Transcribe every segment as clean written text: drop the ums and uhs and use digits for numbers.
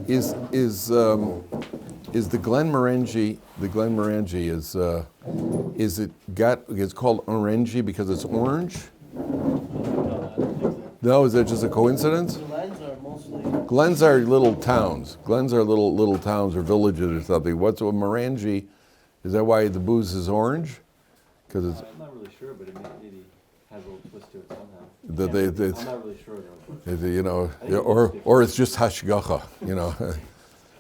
is the Glenmorangie? The Glenmorangie is it got? It's called Orangie because it's orange. No, is that just a coincidence? Glens are little towns. Glens are little towns or villages or something. What's a Morangie? Is that why the booze is orange? Because it's. I'm not really sure, but it has a little twist to it somehow. I'm not really sure though. You know, or it's just hashgacha. You know,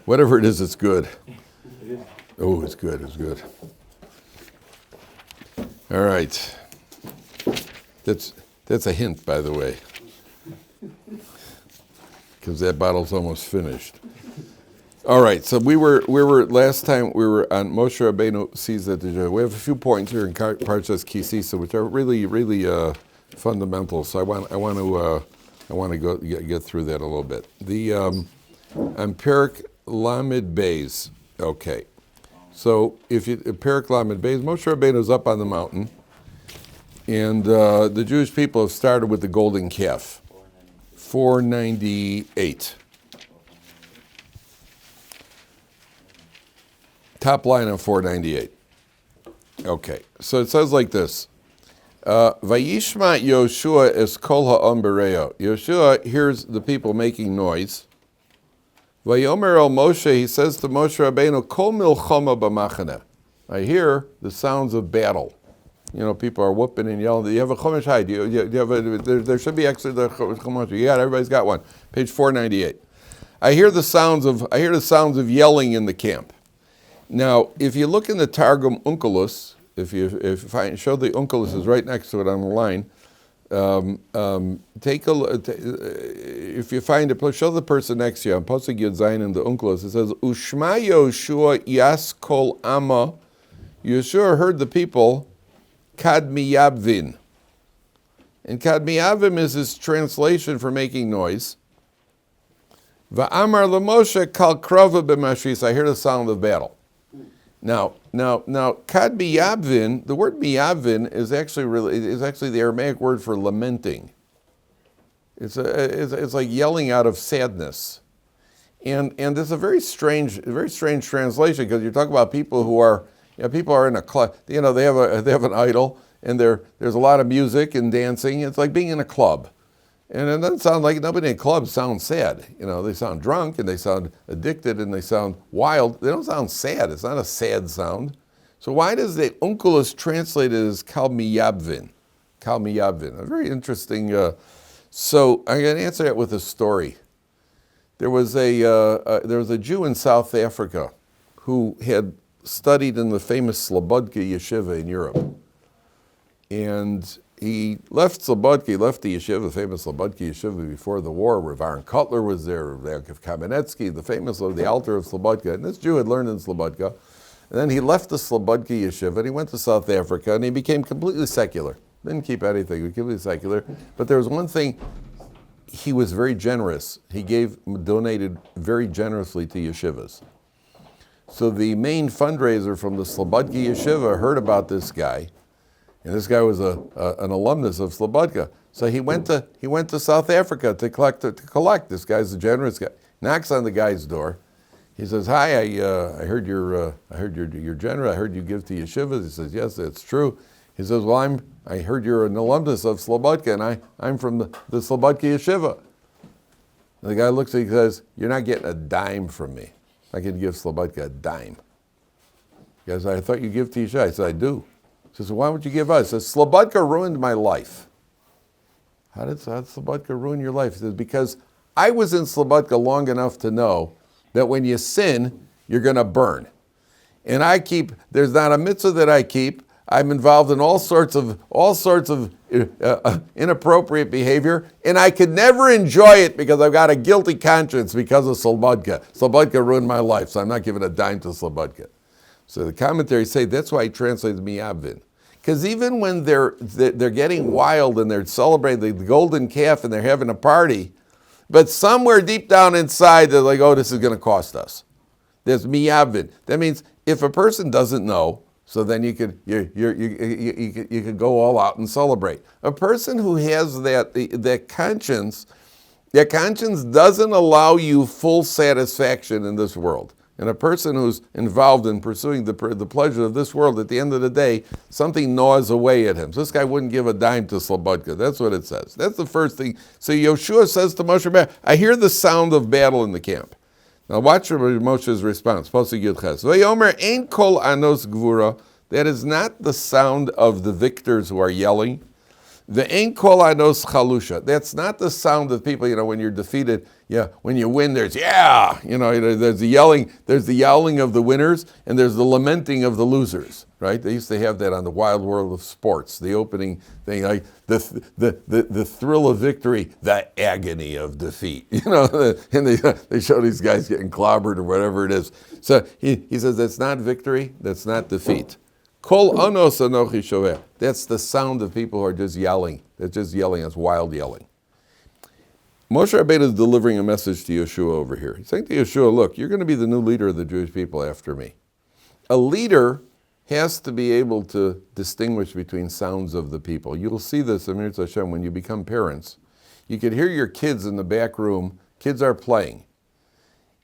whatever it is, it's good. It is. Oh, it's good. It's good. All right. That's a hint, by the way, because that bottle's almost finished. All right, so we were last time we were on Moshe Rabbeinu Sisa. We have a few points here in Parsha's Sisa, which are really fundamental. So I want to go get through that a little bit. The Empiric Lamed Beis. Okay, so if you Empiric Lamed Beis, Moshe Rabbeinu is up on the mountain, and the Jewish people have started with the golden calf. 498. Top line on 498. Okay, so it says like this. Vayishma Yeshua es kol ha'am bereo. Yeshua hears the people making noise. Vayomer el Moshe, he says to Moshe Rabbeinu, kol milchama b'machane. I hear the sounds of battle. You know, people are whooping and yelling. Do you have a chumash high? Do you have there should be extra the chumash. Yeah, everybody's got one. Page 498. I hear the sounds of yelling in the camp. Now, if you look in the Targum Onkelos, if you show the Onkelos is right next to it on the line, take a look. If you find it, show the person next to you on Pasuk Yud Zayin in the Onkelos. It says, "Ushma Yoshua yas kol ama." Yeshua heard the people. Kad miyavin. And kad miyavim is his translation for making noise. Va'amar LeMoshe kal krova b'mashris. I hear the sound of battle. Now, kad miyavin. The word miyavin is actually the Aramaic word for lamenting. It's like yelling out of sadness, and it's a very strange translation because you're talking about people who are. People are in a club. You know, they have an idol, and there's a lot of music and dancing. It's like being in a club, and it doesn't sound like nobody in clubs sounds sad. You know, they sound drunk and they sound addicted and they sound wild. They don't sound sad. It's not a sad sound. So why does the Onkelos translate it as kal miyavin? Kal miyavin. A very interesting. So I'm going to answer that with a story. There was a Jew in South Africa who had studied in the famous Slobodka Yeshiva in Europe. And he left Slobodka, left the yeshiva, the famous Slobodka Yeshiva before the war, where Aaron Kotler was there, Yaakov Kamenetsky, the altar of Slobodka. And this Jew had learned in Slobodka. And then he left the Slobodka Yeshiva and he went to South Africa and he became completely secular. Didn't keep anything, he was completely secular. But there was one thing, he was very generous. He donated very generously to yeshivas. So the main fundraiser from the Slobodka Yeshiva heard about this guy, and this guy was an alumnus of Slobodka. So he went to South Africa to collect. This guy's a generous guy. Knocks on the guy's door. He says, "Hi, I heard you're generous. I heard you give to yeshivas." He says, "Yes, that's true." He says, "Well, I heard you're an alumnus of Slobodka, and I'm from the Slobodka Yeshiva." And the guy looks at him and says, "You're not getting a dime from me. I can give Slobodka a dime." He goes, "I thought you give to Yeshua." I said, "I do." He says, "Why would you give us?" He says, "Slobodka ruined my life." How did Slobodka ruin your life? He says, "Because I was in Slobodka long enough to know that when you sin, you're going to burn. And there's not a mitzvah that I keep. I'm involved in all sorts of inappropriate behavior, and I could never enjoy it because I've got a guilty conscience because of Slobodka. Slobodka ruined my life, so I'm not giving a dime to Slobodka." So the commentaries say that's why he translates miyavin. Because even when they're getting wild and they're celebrating the golden calf and they're having a party, but somewhere deep down inside they're like, "Oh, this is going to cost us." There's miyavin. That means if a person doesn't know, so then you could go all out and celebrate. A person who has that conscience Your conscience doesn't allow you full satisfaction in this world. And a person who's involved in pursuing the pleasure of this world, at the end of the day, something gnaws away at him. So this guy wouldn't give a dime to Slobodka. That's what it says. That's the first thing. So Yeshua says to Moshe, I hear the sound of battle in the camp. Now watch Moshe's response. Pasuk Yud Ches. Vayomer ein kol anos gvura. That is not the sound of the victors who are yelling. The ein kol anos chalusha. That's not the sound of people, when you're defeated, when you win, there's there's the yelling of the winners, and there's the lamenting of the losers, right? They used to have that on the Wild World of Sports, the opening thing, like the thrill of victory, the agony of defeat, and they show these guys getting clobbered or whatever it is. So he says that's not victory, that's not defeat. Kol anos anochi shoveh. That's the sound of people who are just yelling. They're just yelling. It's wild yelling. Moshe Rabbeinu is delivering a message to Yeshua over here. He's saying to Yeshua, look, you're going to be the new leader of the Jewish people after me. A leader has to be able to distinguish between sounds of the people. You'll see this, Amir Hashem, when you become parents. You can hear your kids in the back room. Kids are playing.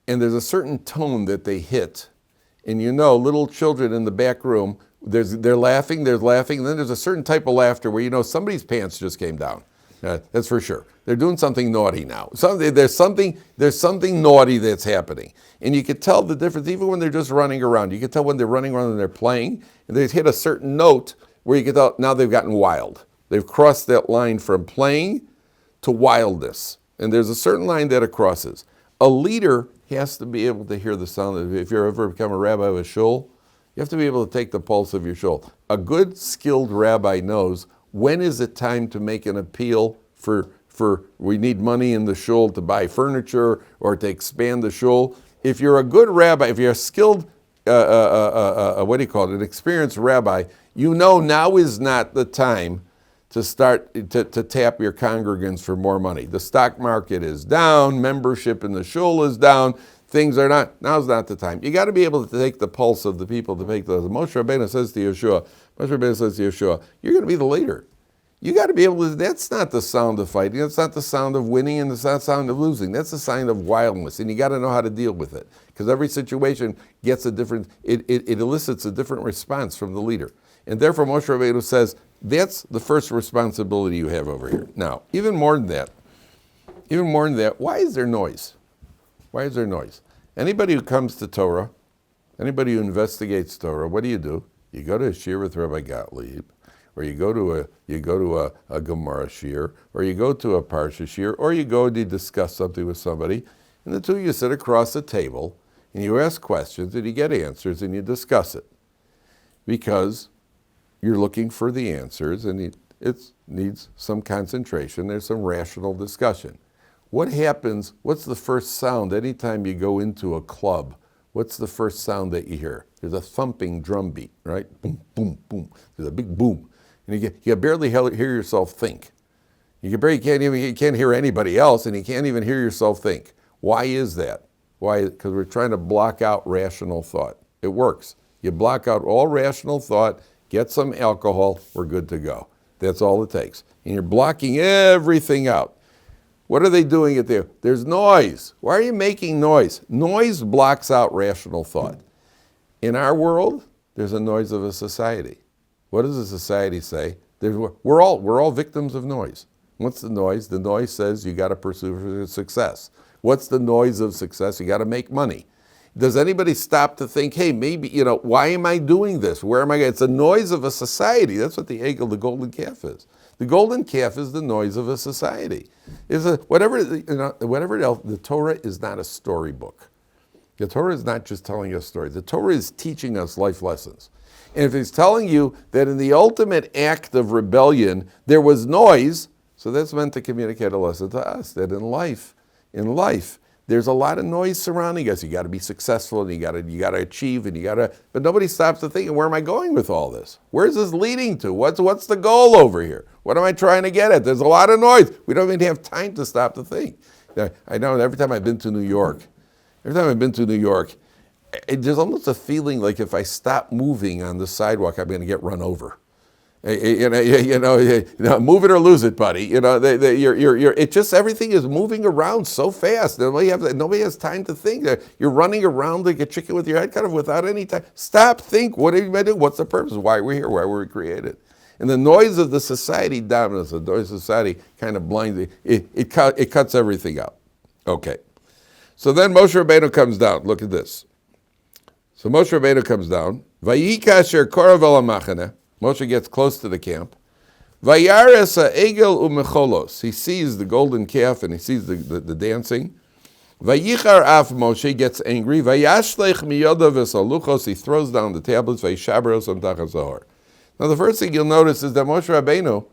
And there's a certain tone that they hit. And little children in the back room, they're laughing, and then there's a certain type of laughter where somebody's pants just came down. That's for sure. They're doing something naughty now. There's something naughty that's happening. And you can tell the difference even when they're just running around. You can tell when they're running around and they're playing, and they hit a certain note where you can tell now they've gotten wild. They've crossed that line from playing to wildness. And there's a certain line that it crosses. A leader has to be able to hear the sound of it. If you've ever become a rabbi of a shul, you have to be able to take the pulse of your shul. A good, skilled rabbi knows when is it time to make an appeal for we need money in the shul to buy furniture or to expand the shul. If you're a good rabbi, if you're a skilled, an experienced rabbi, now is not the time to start to tap your congregants for more money. The stock market is down, membership in the shul is down, now's not the time. You got to be able to take the pulse of the people to make those. Moshe Rabbeinu says to Yeshua, you're going to be the leader. You got to be able to, that's not the sound of fighting, that's not the sound of winning, and it's not the sound of losing. That's the sign of wildness, and you got to know how to deal with it. Because every situation gets it elicits a different response from the leader. And therefore Moshe Rabbeinu says, that's the first responsibility you have over here. Now, even more than that, why is there noise? Why is there noise? Anybody who comes to Torah, anybody who investigates Torah, what do? You go to a shir with Rabbi Gottlieb, or you go to a Gemara shir, or you go to a Parsha shir, or you go and you discuss something with somebody, and the two of you sit across the table, and you ask questions, and you get answers, and you discuss it. Because you're looking for the answers, and it needs some concentration. There's some rational discussion. What happens, what's the first sound anytime you go into a club? What's the first sound that you hear? There's a thumping drum beat, right? Boom, boom, boom. There's a big boom. And you can barely hear yourself think. You can't hear anybody else, and you can't even hear yourself think. Why is that? Why? Because we're trying to block out rational thought. It works. You block out all rational thought, get some alcohol, we're good to go. That's all it takes. And you're blocking everything out. What are they doing it there? There's noise. Why are you making noise? Noise blocks out rational thought. In our world, there's a noise of a society. What does a society say? We're all victims of noise. What's the noise? The noise says you got to pursue success. What's the noise of success? You got to make money. Does anybody stop to think, hey, maybe, why am I doing this? Where am I going? It's a noise of a society. That's what the golden calf is. The golden calf is the noise of a society. Whatever else, the Torah is not a storybook. The Torah is not just telling us stories. The Torah is teaching us life lessons. And if it's telling you that in the ultimate act of rebellion, there was noise, so that's meant to communicate a lesson to us, that in life, there's a lot of noise surrounding us. You got to be successful, and you got to achieve, but nobody stops to think, where am I going with all this? Where's this leading to? What's the goal over here? What am I trying to get at? There's a lot of noise. We don't even have time to stop to think. I know every time I've been to New York, there's almost a feeling like if I stop moving on the sidewalk, I'm going to get run over. Move it or lose it, buddy. It just everything is moving around so fast. Nobody has time to think. You're running around like a chicken with your head cut off without any time. Stop, think. What are you going to do? What's the purpose? Why are we here? Why were we created? And the noise of the society dominates. The noise of society kind of blinds. It cuts everything out. Okay. So then Moshe Rabbeinu comes down. Look at this. So Moshe Rabbeinu comes down. Vayika asher korav el hamachane. Moshe gets close to the camp. Vayares ha'egel u'mecholos. He sees the golden calf and he sees the dancing. Vayichar af Moshe gets angry. Vayashlech miyodav esaluchos. He throws down the tablets. Vayishaber osam tachas ha'or. Now the first thing you'll notice is that Moshe Rabbeinu,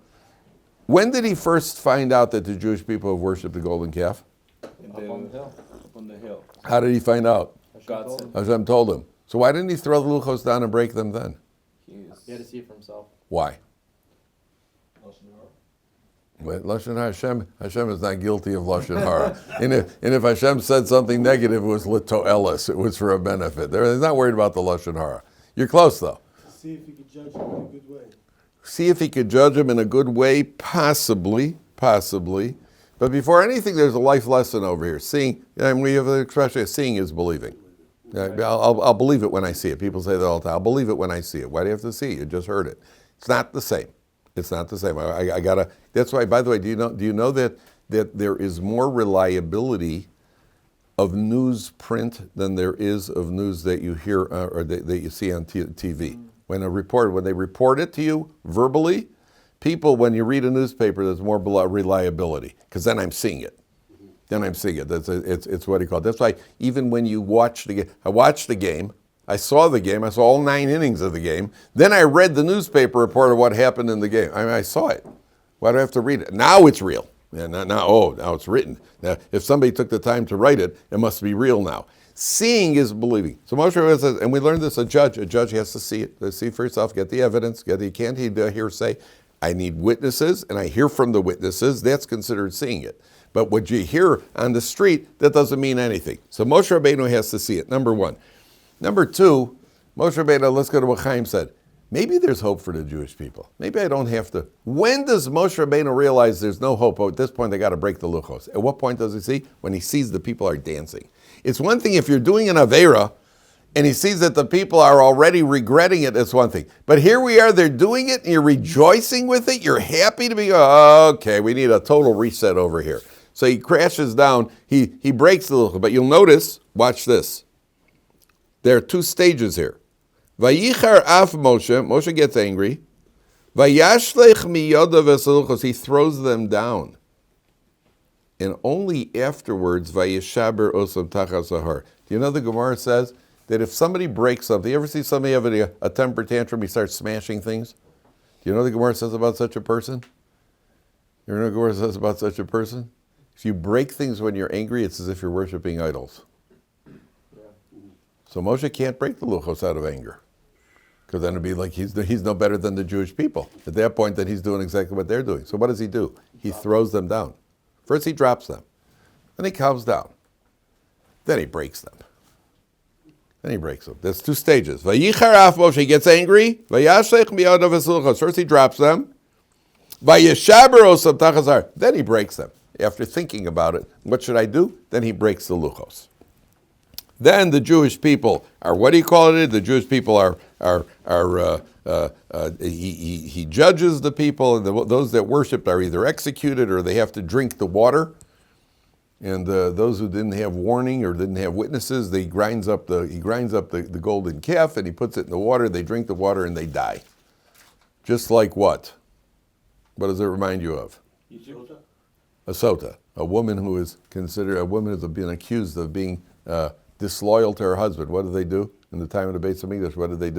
when did he first find out that the Jewish people have worshipped the golden calf? Up on the hill. Up on the hill. How did he find out? God said. Hashem told him. So why didn't he throw the luchos down and break them then? He had to see it for himself. Why? Lashon Hara. Hashem is not guilty of Lashon Hara. and if Hashem said something negative, it was lito'elis. It was for a benefit. He's not worried about the Lashon Hara. You're close though. See if he could judge him in a good way. See if he could judge him in a good way, possibly. But before anything, there's a life lesson over here. Seeing, we have an expression, seeing is believing. I'll believe it when I see it. People say that all the time. I'll believe it when I see it. Why do you have to see it? You just heard it. It's not the same. It's not the same. I gotta. That's why. By the way, do you know that there is more reliability of newsprint than there is of news that you hear or that you see on TV? When they report it to you verbally, people, when you read a newspaper, there's more reliability because then I'm seeing it. It's what he called. That's why even when you watch the game, I watched the game, I saw the game, I saw all 9 innings of the game, then I read the newspaper report of what happened in the game. I saw it. Why do I have to read it? Now it's real. Now it's written. Now, if somebody took the time to write it, it must be real now. Seeing is believing. So Moshe says, and we learned this, a judge has to see it, see for yourself, get the evidence, you can't hear hearsay. I need witnesses, and I hear from the witnesses, that's considered seeing it. But what you hear on the street, that doesn't mean anything. So Moshe Rabbeinu has to see it, number one. Number two, Moshe Rabbeinu, let's go to what Chaim said. Maybe there's hope for the Jewish people. Maybe I don't have to. When does Moshe Rabbeinu realize there's no hope? Oh, at this point, they got to break the luchos. At what point does he see? When he sees the people are dancing. It's one thing if you're doing an Aveira, and he sees that the people are already regretting it, it's one thing. But here we are, they're doing it, and you're rejoicing with it, you're happy to be, okay, we need a total reset over here. So he crashes down, he breaks the luchos. But you'll notice, watch this. There are 2 stages here. Vayichar af Moshe gets angry. Vayashlech miyodav esaluchos, he throws them down. And only afterwards, vayishaber osam tachas ha'or. Do you know the Gemara says that if somebody breaks something, you ever see somebody have a temper tantrum, he starts smashing things? Do you know what the Gemara says about such a person? You know what the Gemara says about such a person? If you break things when you're angry, it's as if you're worshiping idols. So Moshe can't break the luchos out of anger. Because then it'd be like he's no better than the Jewish people. At that point, then he's doing exactly what they're doing. So what does he do? He throws them down. First he drops them. Then he calms down. Then he breaks them. There's 2 stages. Vayichar af Moshe, he gets angry. Vayashlech miyodav esaluchos. First he drops them. Vayishaber osam tachas ha'or. Then he breaks them. After thinking about it, what should I do? Then he breaks the luchos. Then the Jewish people are, what do you call it? The Jewish people he judges the people, and those that worshipped are either executed or they have to drink the water. And those who didn't have warning or didn't have witnesses, he grinds up the golden calf and he puts it in the water. They drink the water and they die. Just like what? What does it remind you of? A sota, a woman who is been accused of being disloyal to her husband. What do? In the time of the Beis Hamikdash, what did? They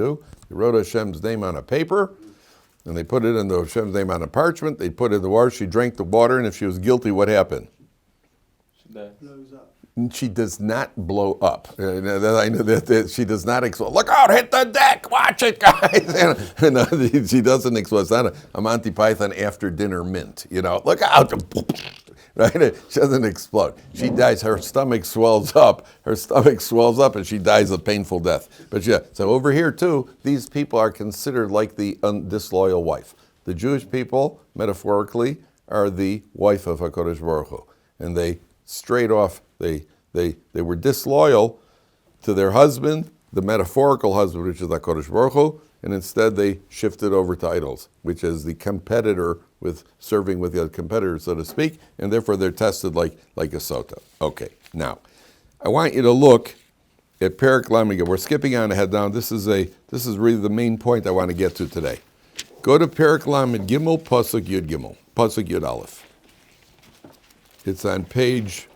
wrote Hashem's name on a paper, and they put it in Hashem's name on a parchment. They put it in the water. She drank the water, and if she was guilty, what happened? She died. She does not blow up. I know that she does not explode. Look out, hit the deck, watch it, guys. And, she doesn't explode. It's not a Monty Python after dinner mint, look out. Right? She doesn't explode. She dies, her stomach swells up, and she dies a painful death. But yeah, so over here too, these people are considered like the disloyal wife. The Jewish people, metaphorically, are the wife of HaKadosh Baruch Hu. And they straight off, they were disloyal to their husband, the metaphorical husband, which is HaKadosh Baruch Hu, and instead they shifted over to idols, which is the competitor with serving with the competitor, so to speak, and therefore they're tested like a sota. Okay, now, I want you to look at Perek Lamed. We're skipping on ahead down. This is really the main point I want to get to today. Go to Perek Lamed Gimel, Pasuk Yud Gimel, Pasuk Yud Aleph. It's on page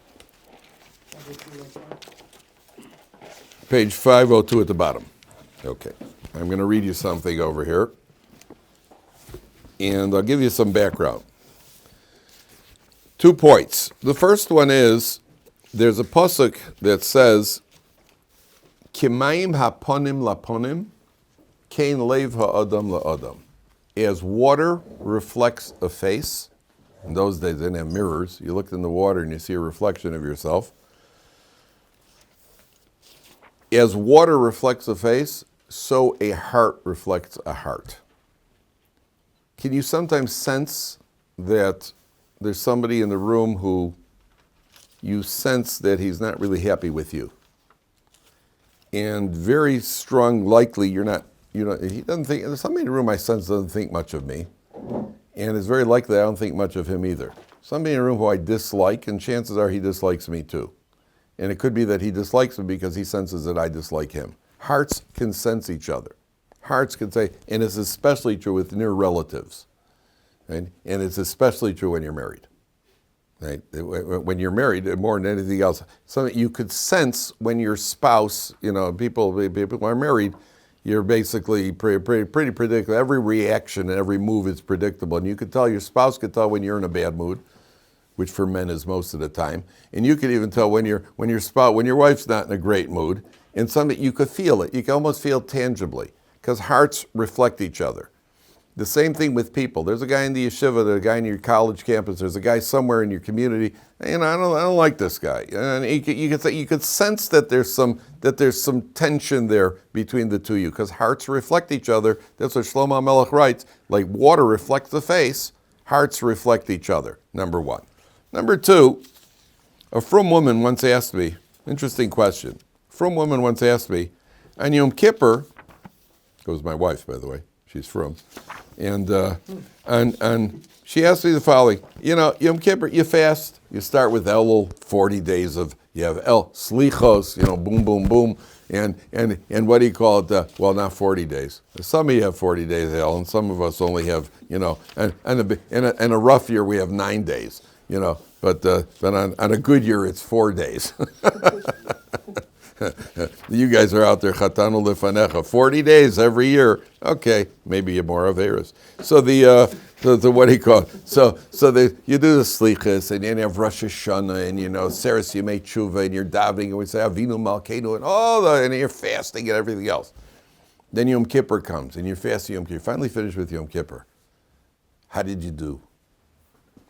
502 at the bottom. Okay, I'm going to read you something over here, and I'll give you some background. 2 points. The first one is, there's a pasuk that says, Kimayim haponim laponim, kein lev ha'adam la'adam. As water reflects a face, in those days they didn't have mirrors, you looked in the water and you see a reflection of yourself. As water reflects a face, so a heart reflects a heart. Can you sometimes sense that there's somebody in the room who you sense that he's not really happy with you? And very strong, likely he doesn't think, there's somebody in the room I sense doesn't think much of me. And it's very likely I don't think much of him either. Somebody in the room who I dislike, and chances are he dislikes me too. And it could be that he dislikes me because he senses that I dislike him. Hearts can sense each other. Hearts can say, and it's especially true with near relatives. Right? And it's especially true when you're married. Right? When you're married, more than anything else, something you could sense when your spouse, people who are married, you're basically pretty predictable. Every reaction and every move is predictable. And you could tell, your spouse could tell when you're in a bad mood, which for men is most of the time. And you could even tell when your wife's not in a great mood. And something, you could feel it. You can almost feel tangibly, because hearts reflect each other. The same thing with people. There's a guy in the yeshiva, there's a guy in your college campus, there's a guy somewhere in your community, I don't like this guy. And you could sense that there's some tension there between the two of you, because hearts reflect each other. That's what Shlomo Melech writes, like water reflects the face, hearts reflect each other, number one. Number two, a frum woman once asked me, interesting question, frum woman once asked me, on Yom Kippur, it was my wife, by the way, she's frum, and she asked me the following, Yom Kippur, you fast, you start with Elul, 40 days of, you have El Slichos, boom, boom, boom, and what do you call it? Well, not 40 days. Some of you have 40 days El, and some of us only have, in a rough year we have 9 days, but on a good year it's 4 days. You guys are out there, Chatanu Lefanecha, 40 days every year. Okay, maybe you're more Averis. So the what do you call it? So you do the Slichas, and then you have Rosh Hashanah, and Seres Yemei Tshuva, and you're davening, and we say Avinu Malkeinu, and you're fasting and everything else. Then Yom Kippur comes, and you're fasting Yom Kippur. You finally finish with Yom Kippur. How did you do?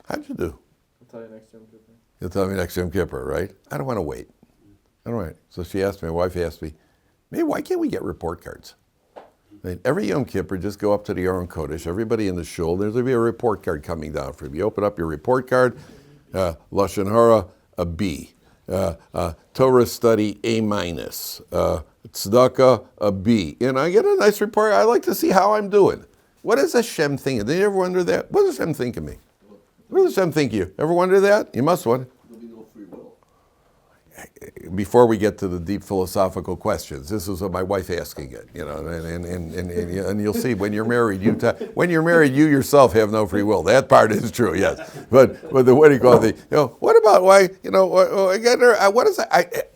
How'd you do? I'll tell you next Yom Kippur. You'll tell me next Yom Kippur, right? I don't want to wait. All right. So she asked me, my wife asked me, maybe why can't we get report cards? Every Yom Kippur, just go up to the Aron Kodesh, everybody in the shul, there's going to be a report card coming down for you. You open up your report card, Lashon Hara, a B. Torah study, A-. Tzedakah, a B. And I get a nice report. I like to see how I'm doing. What does Hashem think? Did you ever wonder that? What does Hashem think of me? What does Hashem think of you? Ever wonder that? You must wonder. Before we get to the deep philosophical questions, this is my wife asking it, and you'll see when you're married, you yourself have no free will. That part is true, yes. But the what do you call it? What about why? What is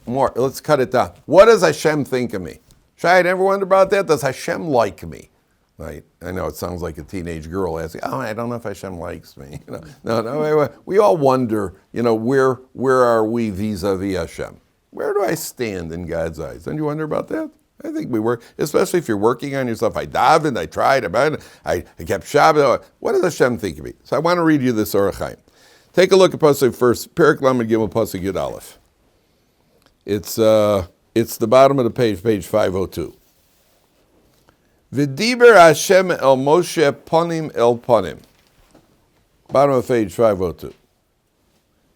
more? Let's cut it down. What does Hashem think of me? Shai, ever wonder about that? Does Hashem like me? right? I know it sounds like a teenage girl asking, "Oh, I don't know if Hashem likes me." No. We all wonder, where are we vis-a-vis Hashem? Where do I stand in God's eyes? Don't you wonder about that? I think we work, especially if you're working on yourself. I davened, I tried, I kept Shabbat. What does Hashem think of me? So I want to read you this Orach Chaim. Take a look at Pasuk first. Perek Lamed Gimel Pasuk Yud Aleph. It's the bottom of the page 502. V'diber Hashem el Moshe ponim el ponim. Bottom of page 502.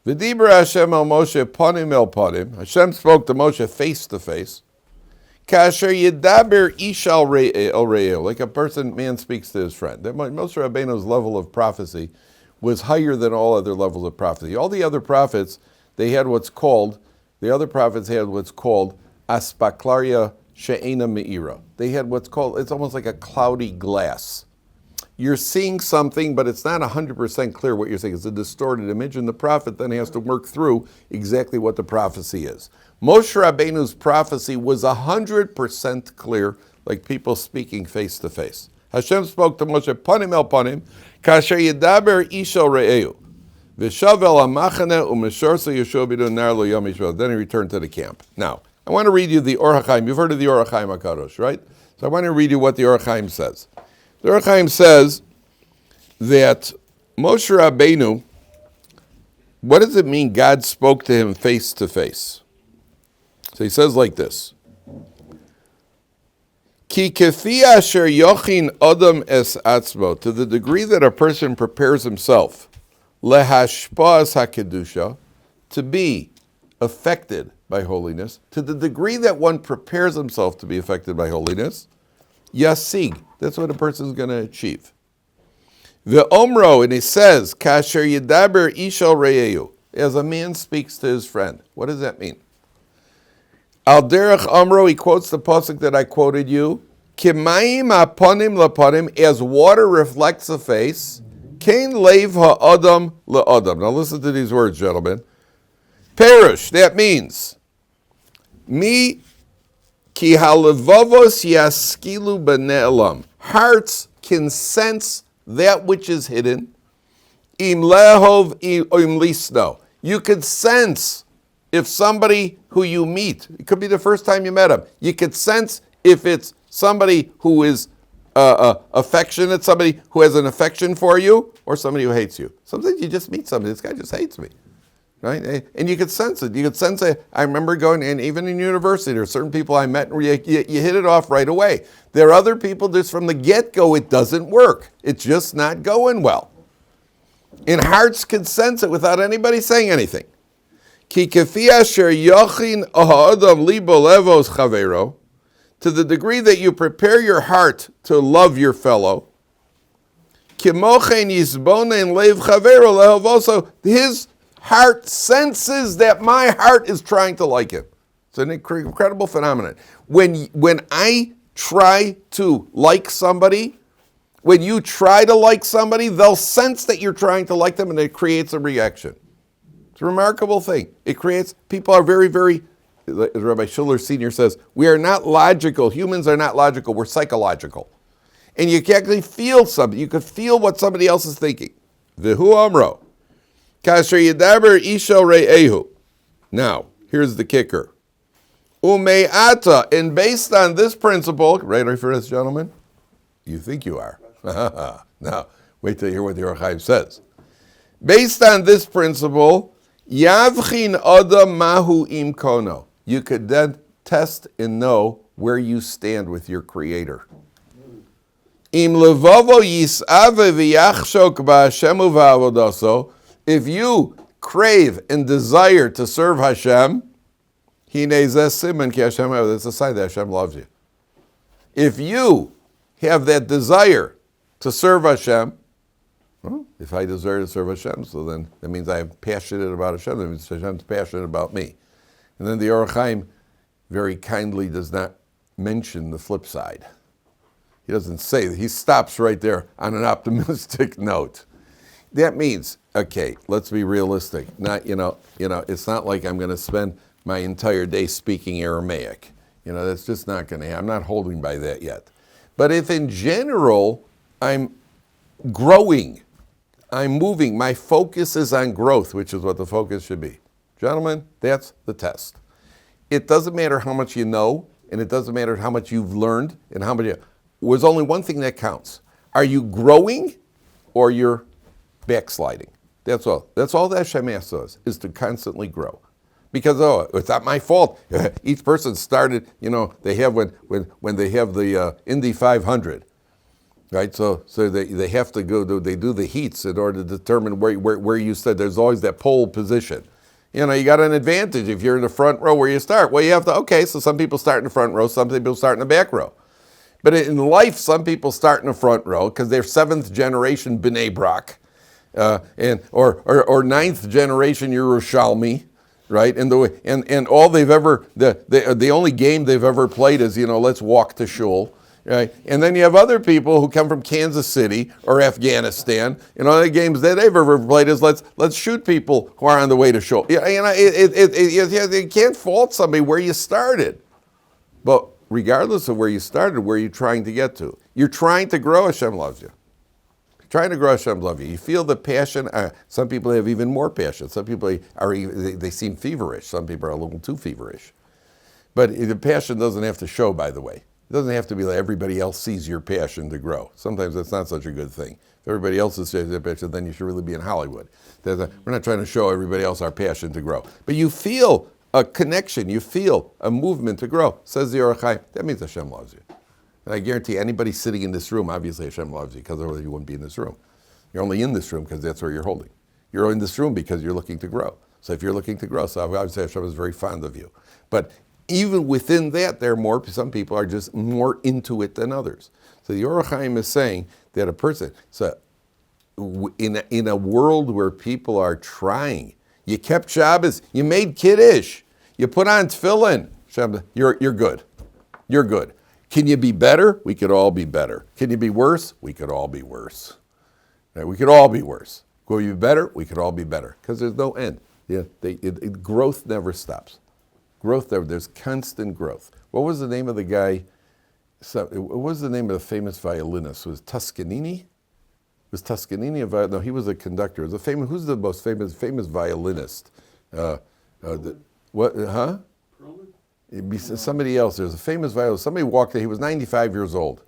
V'diber Hashem el Moshe ponim el ponim. Hashem spoke to Moshe face to face. Kasher yedaber ish el re'el. Like man speaks to his friend. Moshe Rabbeinu's level of prophecy was higher than all other levels of prophecy. All the other prophets, the other prophets had what's called aspaklaria she'ena me'ira. They had what's called, it's almost like a cloudy glass. You're seeing something, but it's not 100% clear what you're saying. It's a distorted image, and the prophet then has to work through exactly what the prophecy is. Moshe Rabbeinu's prophecy was 100% clear, like people speaking face to face. Hashem spoke to Moshe, panim el panim, kasher yedaber ish el re'eu. V'shav el ha'machane u'meshorsa Yeshua b'du nar lo yom yishvel. Then he returned to the camp. Now, I want to read you the Orach Chaim. You've heard of the Orach Chaim HaKadosh, right? So I want to read you what the Orach Chaim says. The Orach Chaim says that Moshe Rabbeinu, what does it mean God spoke to him face to face? So he says like this. Ki kefi asher yochin adam es atzmo, to the degree that a person prepares himself, lehashpa'as hakedusha, to be affected by holiness, to the degree that one prepares himself to be affected by holiness, yasig, that's what a person is going to achieve. Ve'omro, and he says, kasher yedaber ishal re'eu, as a man speaks to his friend. What does that mean? Al derech omro, he quotes the pasuk that I quoted you, kimayim aponim laponim, as water reflects the face, kain leiv ha'adam la'adam. Now listen to these words, gentlemen. Perush, that means, mi ki halevavos yaskilu b'ne'elam. Hearts can sense that which is hidden. Im lehov im lisno. You could sense if somebody who you meet, it could be the first time you met him, you could sense if it's somebody who is affectionate, somebody who has an affection for you, or somebody who hates you. Sometimes you just meet somebody, this guy just hates me. Right? And you could sense it. You could sense it. I remember going, and even in university, there are certain people I met, and you hit it off right away. There are other people, just from the get-go, it doesn't work. It's just not going well. And hearts can sense it without anybody saying anything. Ki kefi asher yochin ha'adam libo levos chavero, to the degree that you prepare your heart to love your fellow, kimochen yisbonen lev chavero lehov, also his heart senses that my heart is trying to like him. It's an incredible phenomenon. When I try to like somebody, when you try to like somebody, they'll sense that you're trying to like them, and it creates a reaction. It's a remarkable thing. It creates, people are very, very, as Rabbi Schuller Sr. says, we are not logical. Humans are not logical. We're psychological. And you can actually feel something. You can feel what somebody else is thinking. V'hu amro. Kasher yedaber isho re'ehu. Now, here's the kicker. Ume'ata, and based on this principle, ready for this, gentlemen? You think you are. Now, wait till you hear what the Orach Chaim says. Based on this principle, yavchin adam mahu im kono. You could then test and know where you stand with your Creator. Im levavo yis'ave v'yachshok ba'Hashem u'va'avodaso. If you crave and desire to serve Hashem, that's a sign that Hashem loves you. If you have that desire to serve Hashem, well, if I desire to serve Hashem, so then that means I am passionate about Hashem, that means Hashem's passionate about me. And then the Orach Chaim very kindly does not mention the flip side. He doesn't say that. He stops right there on an optimistic note. That means, okay, let's be realistic. Not, it's not like I'm going to spend my entire day speaking Aramaic. That's just not going to happen. I'm not holding by that yet. But if in general I'm growing, I'm moving, my focus is on growth, which is what the focus should be. Gentlemen, that's the test. It doesn't matter how much you know, and it doesn't matter how much you've learned, and how much. There's only one thing that counts. Are you growing, or you're backsliding? That's all. That's all that Hashem asks us, is to constantly grow. Because, it's not my fault. Each person started, they have when they have the Indy 500, right? So they have to go, they do the heats in order to determine where you start. There's always that pole position. You got an advantage if you're in the front row where you start. Well, you have to, so some people start in the front row, some people start in the back row. But in life, some people start in the front row because they're 7th generation B'nai Brak, or 9th generation Yerushalmi. Right, and all they've ever the only game they've ever played is let's walk to shul, right? And then you have other people who come from Kansas City or Afghanistan. The games that they've ever played is let's shoot people who are on the way to shul. You can't fault somebody where you started, but regardless of where you started, where you're trying to get to, you're trying to grow. Hashem loves you. Trying to grow, Hashem love you. You feel the passion. Some people have even more passion. Some people they seem feverish. Some people are a little too feverish. But the passion doesn't have to show, by the way. It doesn't have to be like everybody else sees your passion to grow. Sometimes that's not such a good thing. If everybody else sees their passion, then you should really be in Hollywood. We're not trying to show everybody else our passion to grow. But you feel a connection. You feel a movement to grow. Says the Ohr Somayach. That means Hashem loves you. And I guarantee anybody sitting in this room, obviously Hashem loves you, because otherwise you wouldn't be in this room. You're only in this room because that's where you're holding. You're in this room because you're looking to grow. So if you're looking to grow, so obviously Hashem is very fond of you. But even within that, some people are just more into it than others. So the Ohr Somayach is saying that a person, in a world where people are trying, you kept Shabbos, you made Kiddush, you put on tefillin, you're good. You're good. Can you be better? We could all be better. Can you be worse? We could all be worse. Right? We could all be worse. Could you be better? We could all be better. Because there's no end. Growth never stops. There's constant growth. What was the name of the guy? What was the name of the famous violinist? Was Toscanini? Was Toscanini a violinist? No, he was a conductor. Who's the most famous violinist? Perlman? It'd be somebody else. There's a famous violinist. Somebody walked in. He was 95 years old.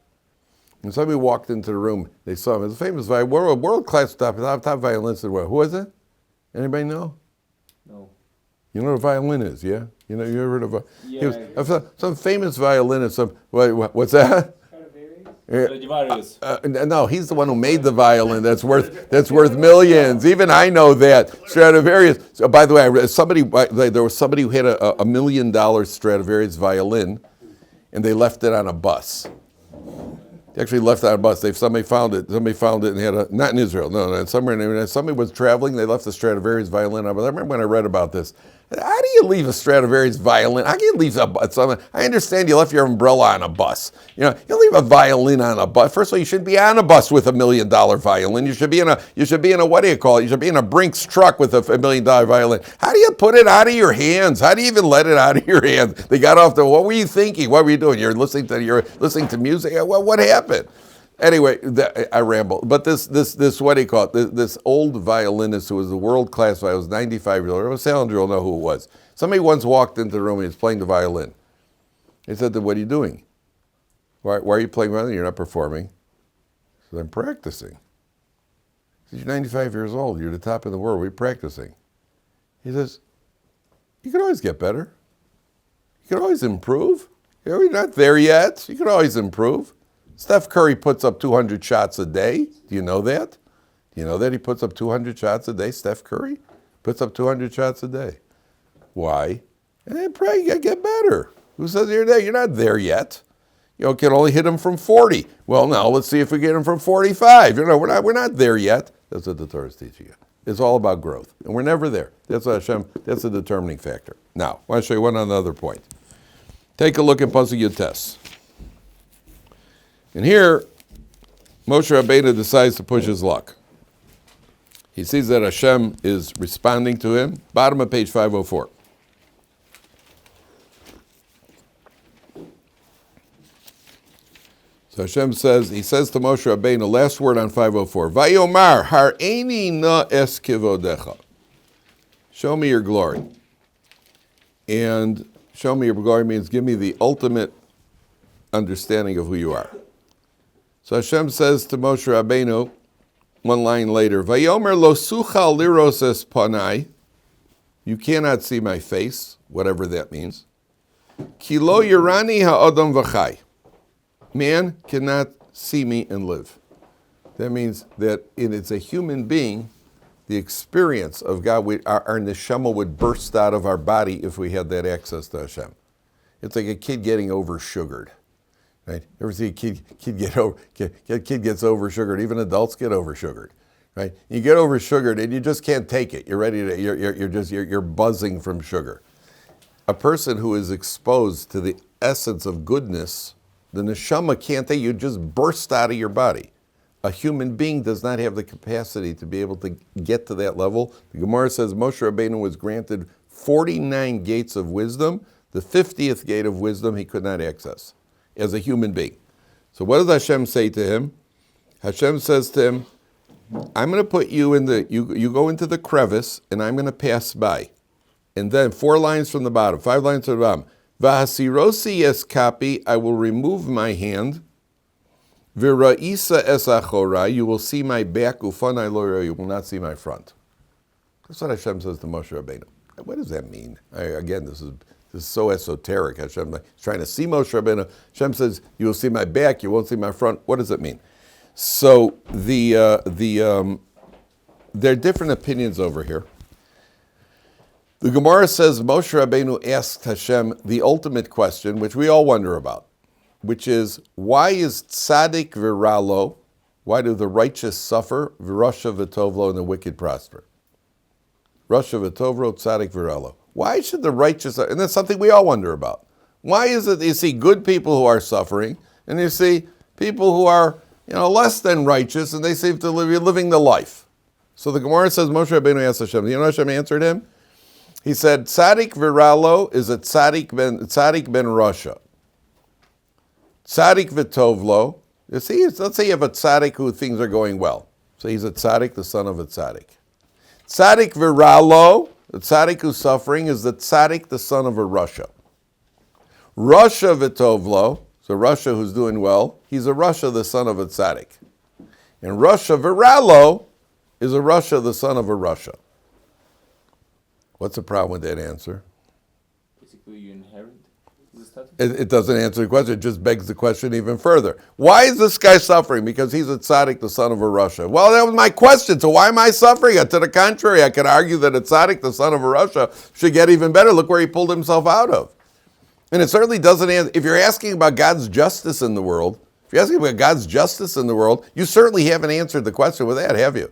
And somebody walked into the room. They saw him. It was a famous world-class top violinist. Who was it? Anybody know? No. You know what a violin is, yeah? You ever heard of Yeah. He was some famous violinist. What's that? No, he's the one who made the violin. That's worth millions. Even I know that. Stradivarius. So, by the way, there was somebody who had a $1 million Stradivarius violin, and they left it on a bus. They actually left it on a bus. Somebody found it. And had not in Israel. No, somewhere. Somebody was traveling. They left the Stradivarius violin on. But I remember when I read about this. How do you leave a Stradivarius violin? How can you leave I understand you left your umbrella on a bus. You leave a violin on a bus. First of all, you shouldn't be on a bus with $1 million violin. You should be in a what do you call it? You should be in a Brinks truck with a $1 million violin. How do you put it out of your hands? How do you even let it out of your hands? They got off what were you thinking? What were you doing? You're listening to music. What happened? Anyway, I ramble. But this what do you call it? This old violinist who was a world-class violinist, 95 years old. Salinger will know who it was. Somebody once walked into the room and he was playing the violin. He said, "What are you doing? Why are you playing violin? You're not performing." He said, "I'm practicing." He said, "You're 95 years old. You're the top in the world. What are you practicing?" He says, "You can always get better. You can always improve. You're not there yet. You can always improve." Steph Curry puts up 200 shots a day. Do you know that? Do you know that he puts up 200 shots a day? Steph Curry puts up 200 shots a day. Why? And pray you get better. Who says you're there? You're not there yet. You can only hit him from 40. Well, now let's see if we get him from 45. We're not there yet. That's what the Torah is teaching you. It's all about growth, and we're never there. That's Hashem. That's a determining factor. Now, I want to show you one other point. Take a look at Pasuk Yotes. And here, Moshe Rabbeinu decides to push his luck. He sees that Hashem is responding to him. Bottom of page 504. So Hashem says, he says to Moshe Rabbeinu, last word on 504, Vayomar har'eni na es kivodecha. Show me your glory. And show me your glory means give me the ultimate understanding of who you are. So Hashem says to Moshe Rabbeinu, one line later, Vayomer lo suchal liros es panai. You cannot see my face, whatever that means. Ki lo yirani ha'adam v'chai. Man cannot see me and live. That means that it's a human being, the experience of God, our neshama would burst out of our body if we had that access to Hashem. It's like a kid getting over-sugared. Right? Ever see a kid gets over-sugared? Even adults get over-sugared. Right? You get over-sugared and you just can't take it. You're ready to, you're buzzing from sugar. A person who is exposed to the essence of goodness, the neshama can't take, you just burst out of your body. A human being does not have the capacity to be able to get to that level. The Gemara says Moshe Rabbeinu was granted 49 gates of wisdom. The 50th gate of wisdom he could not access as a human being. So what does Hashem say to him? Hashem says to him, I'm going to put you in you go into the crevice and I'm going to pass by. And then 4 lines from the bottom, 5 lines from the bottom. Vahasirosi es kapi, I will remove my hand. V'ra'isa es achora, you will see my back. Ufanai lo yara, you will not see my front. That's what Hashem says to Moshe Rabbeinu. What does that mean? Again, this is so esoteric. Hashem is trying to see Moshe Rabbeinu. Hashem says, you will see my back, you won't see my front. What does it mean? So there are different opinions over here. The Gemara says Moshe Rabbeinu asked Hashem the ultimate question, which we all wonder about, which is, why is tzaddik viralo, why do the righteous suffer, virasha v'tovlo, and the wicked prosper? Rasha v'tovro, tzaddik viralo. Why should the righteous, and that's something we all wonder about. Why is it you see good people who are suffering, and you see people who are less than righteous, and they seem to be living the life? So the Gemara says Moshe Rabbeinu asked Hashem. You know Hashem answered him? He said, Tzaddik viralo is a tzaddik ben Rasha. Tzaddik v'tovlo. You see, let's say you have a tzaddik who things are going well. So he's a tzaddik, the son of a tzaddik. Tzaddik viralo, the tzaddik who's suffering, is the tzaddik, the son of a Rasha. Rasha v'tovlo, so Rasha who's doing well, he's a Rasha, the son of a tzaddik. And Rasha viralo is a Rasha, the son of a Rasha. What's the problem with that answer? Basically, you inherit the status? It doesn't answer the question. It just begs the question even further. Why is this guy suffering? Because he's a tzaddik, the son of a Rasha. Well, that was my question. So why am I suffering? To the contrary, I could argue that a tzaddik, the son of a Rasha, should get even better. Look where he pulled himself out of. And it certainly doesn't answer. If you're asking about God's justice in the world, you certainly haven't answered the question with that, have you?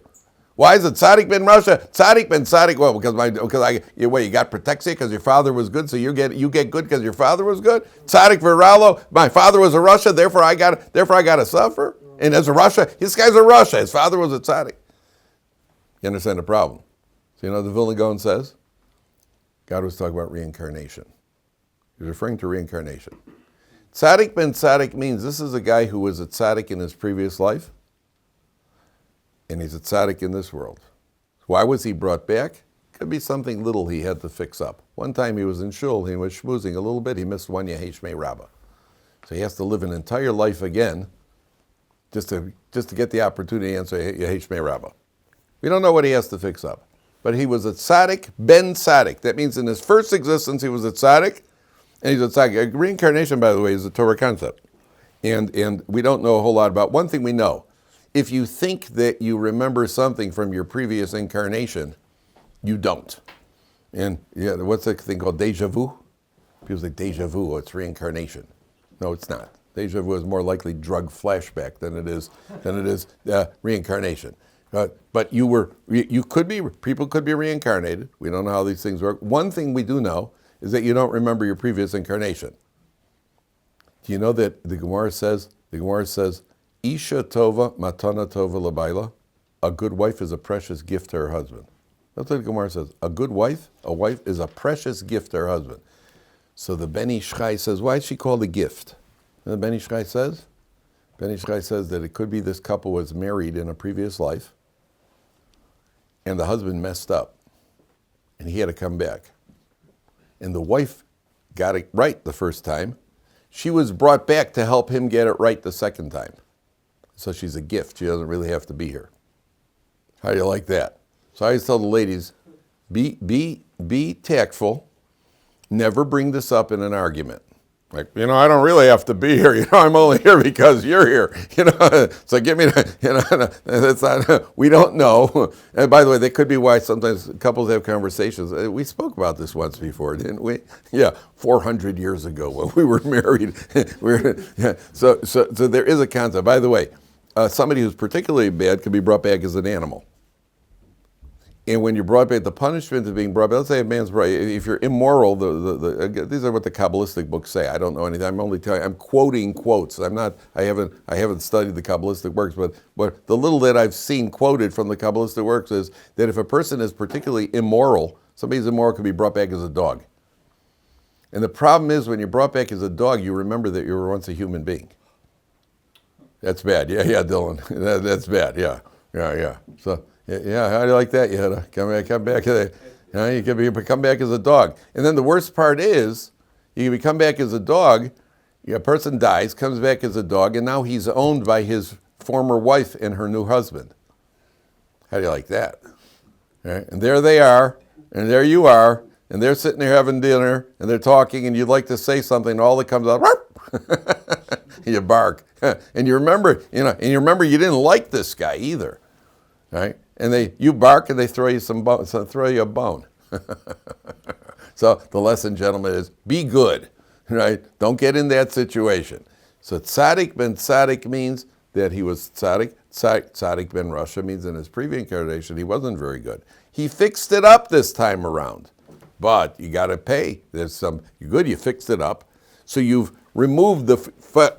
Why is it tzaddik ben Rasha? Tzaddik ben tzaddik. Well, you got protexia because your father was good, so you get good because your father was good. Tzaddik viralo. My father was a Rasha, therefore I got to suffer. And as a Rasha, this guy's a Rasha. His father was a tzaddik. You understand the problem? So you know what the Vilna Gaon says? God was talking about reincarnation. He's referring to reincarnation. Tzaddik ben tzaddik means this is a guy who was a tzaddik in his previous life, and he's a tzaddik in this world. Why was he brought back? Could be something little he had to fix up. One time he was in shul, he was schmoozing a little bit, he missed one Yeheshmei Rabbah. So he has to live an entire life again just to get the opportunity to answer Yeheshmei Rabbah. We don't know what he has to fix up. But he was a tzaddik ben tzaddik. That means in his first existence he was a tzaddik, and he's a tzaddik. Reincarnation, by the way, is a Torah concept. And we don't know a whole lot about. One thing we know, if you think that you remember something from your previous incarnation, you don't. And what's that thing called deja vu? People say deja vu, it's reincarnation. No, it's not. Deja vu is more likely drug flashback than it is reincarnation. But people could be reincarnated. We don't know how these things work. One thing we do know is that you don't remember your previous incarnation. Do you know that the Gemara says, Isha tova matana tova labaila, a good wife is a precious gift to her husband. That's what the Gemara says. A wife is a precious gift to her husband. So the Ben Ish Chai says, why is she called a gift? And the Ben Ish Chai says, Ben Ish Chai says that it could be this couple was married in a previous life, and the husband messed up, and he had to come back. And the wife got it right the first time. She was brought back to help him get it right the second time. So she's a gift. She doesn't really have to be here. How do you like that? So I always tell the ladies, be tactful. Never bring this up in an argument. Like, I don't really have to be here. I'm only here because you're here. So give me, that's not, we don't know. And by the way, that could be why sometimes couples have conversations. We spoke about this once before, didn't we? Yeah, 400 years ago when we were married. So there is a concept. By the way, somebody who's particularly bad could be brought back as an animal. And when you're brought back, the punishment of being brought back, let's say a man's brought, if you're immoral, these are what the Kabbalistic books say. I don't know anything. I'm only telling. I'm quoting quotes. I haven't studied the Kabbalistic works, but the little that I've seen quoted from the Kabbalistic works is that if a person is particularly immoral, somebody's immoral can be brought back as a dog. And the problem is when you're brought back as a dog, you remember that you were once a human being. That's bad. Yeah, Dylan. That's bad. Yeah. So. Yeah, how do you like that? You had to come back. You can come back as a dog. And then the worst part is, you can come back as a dog, a person dies, comes back as a dog, and now he's owned by his former wife and her new husband. How do you like that? Right? And there they are, and there you are, and they're sitting there having dinner, and they're talking, and you'd like to say something, and all that comes out, you bark. And you remember you didn't like this guy either, right? And you bark and they throw you a bone. So the lesson, gentlemen, is be good, right? Don't get in that situation. So tzaddik ben tzaddik means that he was tzaddik. Tzaddik ben Rasha means in his previous incarnation he wasn't very good. He fixed it up this time around, but you got to pay. You're good. You fixed it up, so you've removed the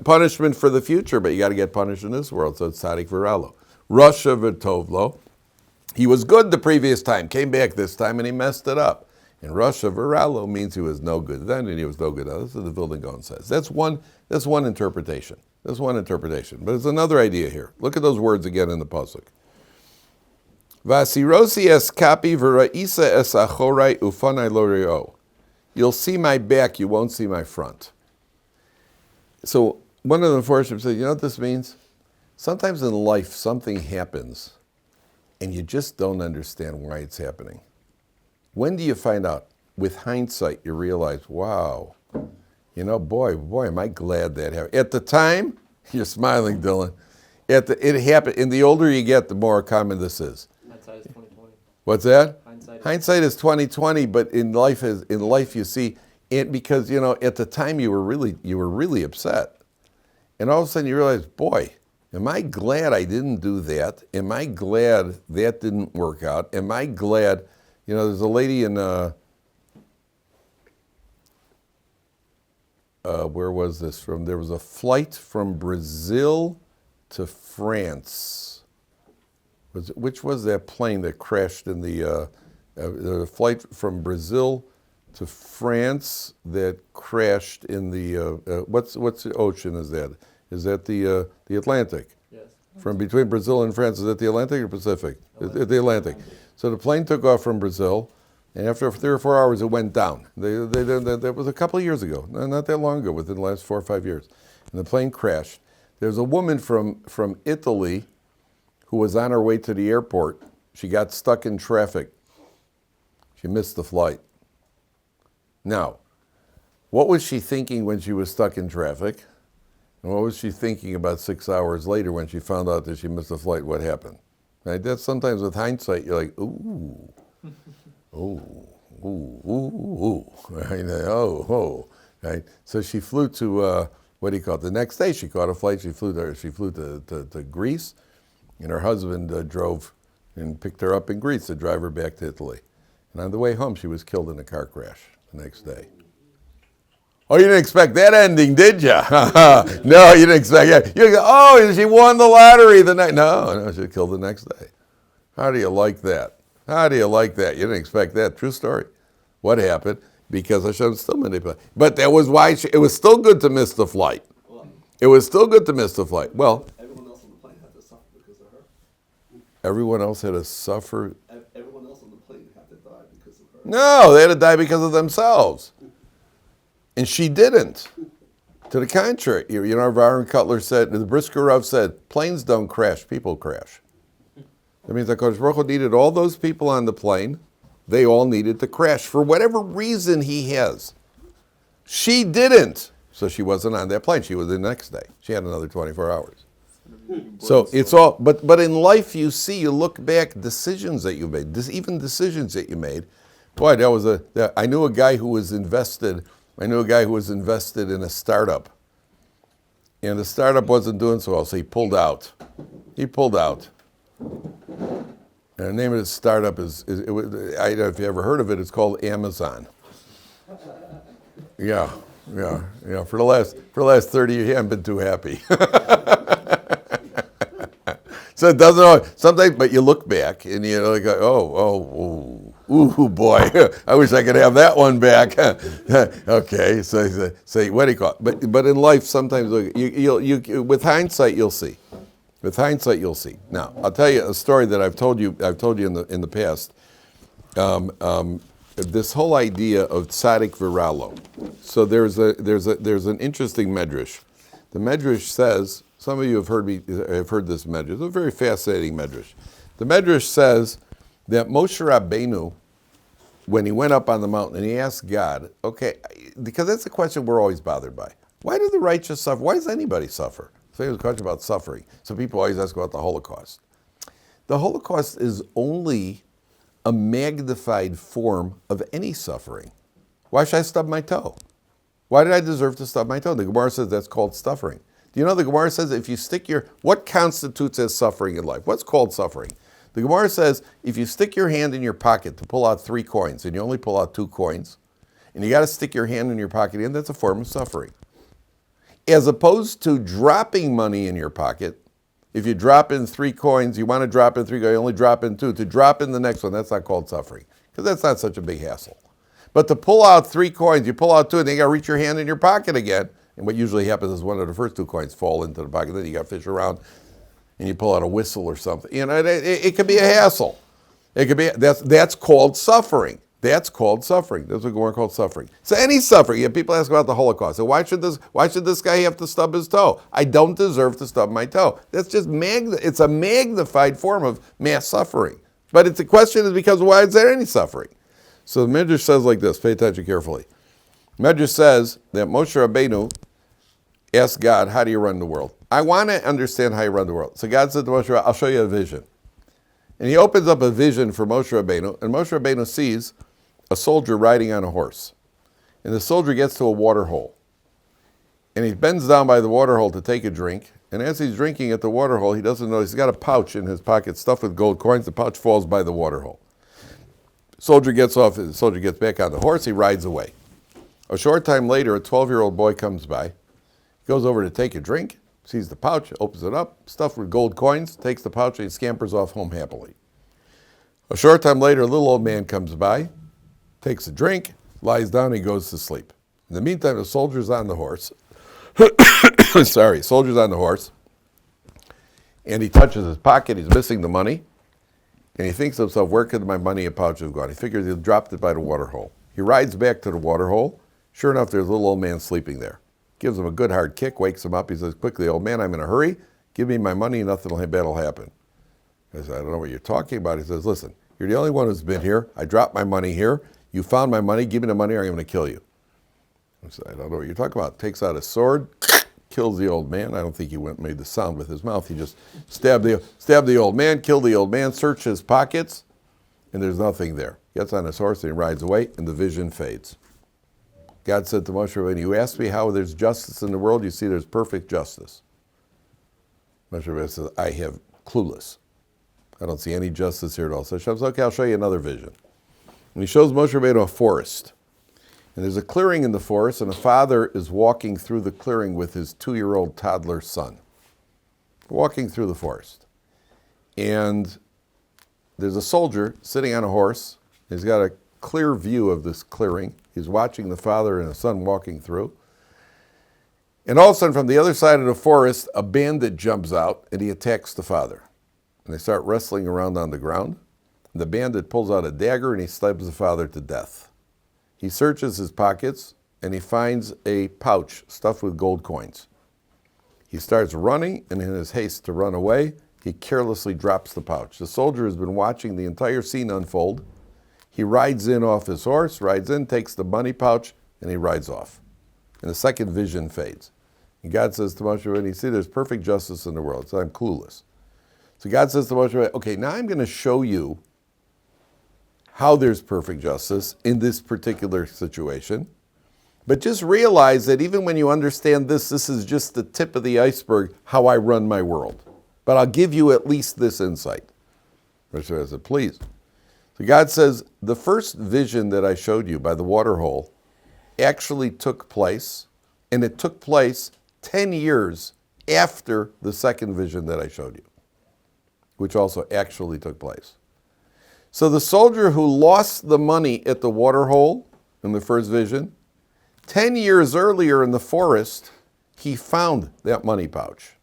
punishment for the future, but you got to get punished in this world. So it's tzaddik v'ralo. Rasha v'tovlo. He was good the previous time, came back this time, and he messed it up. And Rasha v'ralo means he was no good then, and he was no good now. This is what the Vilna Gaon says. That's one interpretation. But there's another idea here. Look at those words again in the pasuk. Vasirosi es kapi v'ra'isa es achorai ufanai lo re'o. You'll see my back, you won't see my front. So one of the Mepharshim said, you know what this means? Sometimes in life something happens and you just don't understand why it's happening. When do you find out? With hindsight, you realize, wow, boy, am I glad that happened. At the time, you're smiling, Dylan. It happened, and the older you get, the more common this is. Hindsight is 20/20. What's that? Hindsight is 20/20, but in life you see it because at the time you were really upset, and all of a sudden you realize, boy, am I glad I didn't do that? Am I glad that didn't work out? Am I glad, there's a lady in, where was this from? There was a flight from Brazil to France. Which was that plane that crashed in the flight from Brazil to France that crashed in the, what's the ocean is that? Is that the Atlantic? Yes. From between Brazil and France, is that the Atlantic or Pacific? The Atlantic. So the plane took off from Brazil, and after 3 or 4 hours, it went down. That was a couple of years ago, not that long ago, within the last 4 or 5 years. And the plane crashed. There's a woman from Italy who was on her way to the airport. She got stuck in traffic. She missed the flight. Now, what was she thinking when she was stuck in traffic? And what was she thinking about 6 hours later when she found out that she missed the flight? What happened? Right? That's sometimes with hindsight, you're like, ooh, right? Right? So she flew to, the next day she caught a flight. She flew to Greece, and her husband drove and picked her up in Greece to drive her back to Italy. And on the way home, she was killed in a car crash the next day. Oh, you didn't expect that ending, did you? No, you didn't expect that. You go, she won the lottery the night. No, she was killed the next day. How do you like that? You didn't expect that. True story. What happened? Because Hashem still manipulated. But that was why it was still good to miss the flight. It was still good to miss the flight. Well, Everyone else on the plane had to suffer because of her. everyone else had to suffer. Everyone else on the plane had to die because of her. No, they had to die because of themselves. And she didn't. To the contrary, you know, Aaron Cutler said, the Brisker Rav said, planes don't crash, people crash. That means that Kodesh Baruch Hu needed all those people on the plane. They all needed to crash for whatever reason he has. She didn't. So she wasn't on that plane. She was the next day. She had another 24 hours. So it's all, but in life you see, you look back, decisions that you made, even decisions that you made. Boy, I knew a guy who was invested in a startup. And the startup wasn't doing so well, so he pulled out. And the name of the startup I don't know if you ever heard of it, it's called Amazon. Yeah. For the last 30 years, he hasn't been too happy. So it doesn't always, sometimes, but you look back and you know, go, ooh, boy, I wish I could have that one back. Okay, so what do you call it? But in life, sometimes you with hindsight, you'll see. With hindsight, you'll see. Now, I'll tell you a story that I've told you in the past. This whole idea of tzaddik v'ralo. So there's an interesting medrash. The medrash says, some of you have heard this medrash. It's a very fascinating medrash. The medrash says that Moshe Rabbeinu, when he went up on the mountain and he asked God, okay, because that's the question we're always bothered by. Why do the righteous suffer? Why does anybody suffer? So there's a question about suffering. So people always ask about the Holocaust. The Holocaust is only a magnified form of any suffering. Why should I stub my toe? Why did I deserve to stub my toe? The Gemara says that's called suffering. Do you know the Gemara says if you stick what constitutes as suffering in life? What's called suffering? The Gemara says if you stick your hand in your pocket to pull out 3 coins and you only pull out 2 coins, and you got to stick your hand in your pocket again, that's a form of suffering. As opposed to dropping money in your pocket, if you drop in 3 coins, you want to drop in 3 coins, you only drop in 2. To drop in the next one, that's not called suffering, because that's not such a big hassle. But to pull out 3 coins, you pull out 2, and then you got to reach your hand in your pocket again. And what usually happens is one of the first 2 coins fall into the pocket. Then you got to fish around, and you pull out a whistle or something. You know, it could be a hassle. It could be that's called suffering. That's called suffering. That's what we're called suffering. So any suffering. Yeah, people ask about the Holocaust. So why should this guy have to stub his toe? I don't deserve to stub my toe. That's just it's a magnified form of mass suffering. But the question is because why is there any suffering? So the Midrash says like this. Pay attention carefully. Midrash says that Moshe Rabbeinu asked God, how do you run the world? I want to understand how you run the world. So God said to Moshe, I'll show you a vision. And he opens up a vision for Moshe Rabbeinu, and Moshe Rabbeinu sees a soldier riding on a horse. And the soldier gets to a water hole. And he bends down by the water hole to take a drink. And as he's drinking at the water hole, he doesn't know, he's got a pouch in his pocket stuffed with gold coins. The pouch falls by the water hole. Soldier gets off, the soldier gets back on the horse, he rides away. A short time later, a 12-year-old boy comes by. He goes over to take a drink, sees the pouch, opens it up, stuffed with gold coins, takes the pouch, and he scampers off home happily. A short time later, a little old man comes by, takes a drink, lies down, and he goes to sleep. In the meantime, the soldier's on the horse. Soldier's on the horse. And he touches his pocket, he's missing the money. And he thinks to himself, where could my money and pouch have gone? He figures he'll dropped it by the water hole. He rides back to the water hole. Sure enough, there's a little old man sleeping there. Gives him a good hard kick, wakes him up. He says, quickly, old man, I'm in a hurry. Give me my money, nothing bad will happen. I said, I don't know what you're talking about. He says, listen, you're the only one who's been here. I dropped my money here. You found my money. Give me the money or I'm going to kill you. I said, I don't know what you're talking about. Takes out a sword, kills the old man. I don't think he made the sound with his mouth. He just stabbed the old man, killed the old man, searched his pockets, and there's nothing there. Gets on his horse and he rides away, and the vision fades. God said to Moshe, when you ask me how there's justice in the world, you see there's perfect justice. Moshe says, I have clueless. I don't see any justice here at all. So Hashem says, okay, I'll show you another vision. And he shows Moshe Rabbeinu a forest. And there's a clearing in the forest, and a father is walking through the clearing with his 2-year-old toddler son. Walking through the forest. And there's a soldier sitting on a horse. He's got a clear view of this clearing. He's watching the father and the son walking through. And all of a sudden, from the other side of the forest, a bandit jumps out and he attacks the father. And they start wrestling around on the ground. The bandit pulls out a dagger and he stabs the father to death. He searches his pockets and he finds a pouch stuffed with gold coins. He starts running, and in his haste to run away, he carelessly drops the pouch. The soldier has been watching the entire scene unfold. He rides in off his horse, takes the money pouch, and he rides off. And the second vision fades. And God says to Moshe, when you see there's perfect justice in the world, so I'm clueless. So God says to Moshe, okay, now I'm going to show you how there's perfect justice in this particular situation. But just realize that even when you understand this is just the tip of the iceberg, how I run my world. But I'll give you at least this insight. Moshe said, please. So God says, the first vision that I showed you by the water hole actually took place, and it took place 10 years after the second vision that I showed you, which also actually took place. So the soldier who lost the money at the water hole in the first vision, 10 years earlier in the forest, he found that money pouch.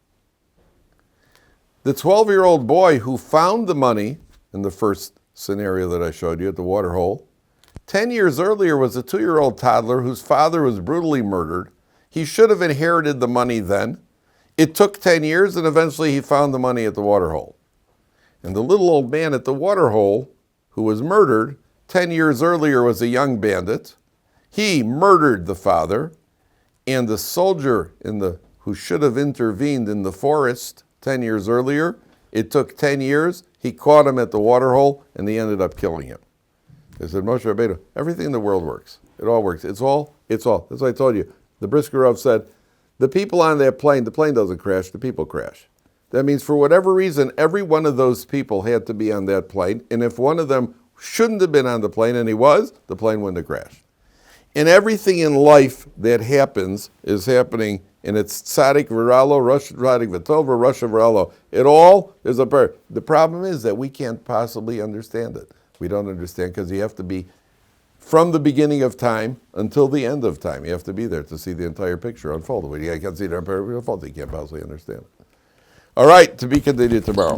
The 12-year-old boy who found the money in the first scenario that I showed you at the water hole, 10 years earlier was a 2-year-old toddler whose father was brutally murdered. He should have inherited the money then. It took 10 years, and eventually he found the money at the water hole. And the little old man at the water hole who was murdered 10 years earlier was a young bandit. He murdered the father, and the soldier who should have intervened in the forest 10 years earlier, it took 10 years. He caught him at the water hole, and he ended up killing him. They said, Moshe Rabbeinu, everything in the world works. It all works. It's all. That's what I told you. The Briskerov said, the people on that plane, the plane doesn't crash, the people crash. That means for whatever reason, every one of those people had to be on that plane, and if one of them shouldn't have been on the plane, and he was, the plane wouldn't have crashed. And everything in life that happens is happening, and it's tzaddik v'ralo, rosh tzaddik v'tova, rosh v'ralo. It all is a prayer. The problem is that we can't possibly understand it. We don't understand because you have to be from the beginning of time until the end of time. You have to be there to see the entire picture unfold. When you can't see the entire picture unfold, you can't possibly understand it. All right, to be continued tomorrow.